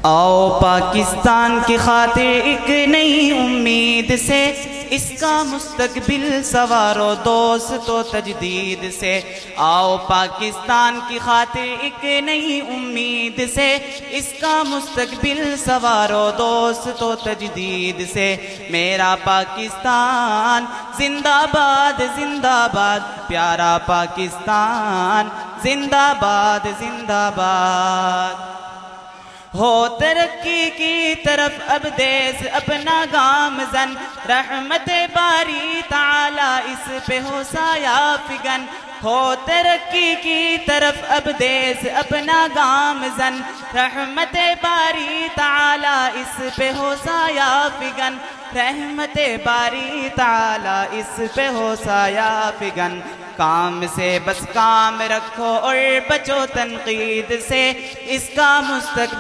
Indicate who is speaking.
Speaker 1: آؤ پاکستان کی خاطر ایک نئی امید سے اس کا مستقبل سنوارو دوست و تجدید سے۔ آؤ پاکستان کی خاطر ایک نئی امید سے اس کا مستقبل سنوارو دوست و تجدید سے۔ میرا پاکستان زندہ باد زندہ باد، پیارا پاکستان زندہ باد زندہ باد۔ ہو ترقی کی طرف اب دیس اپنا گامزن، رحمت باری تعالی اس پہ ہو سایہ فگن۔ ہو ترقی کی طرف اب دیس اپنا گامزن، رحمت باری تعالی اس پہ ہو سایہ فگن۔ رحمت باری تعالی اس پہ ہو سایہ فگن۔ کام سے بس کام رکھو اور بچو تنقید سے، اس کا مستقبل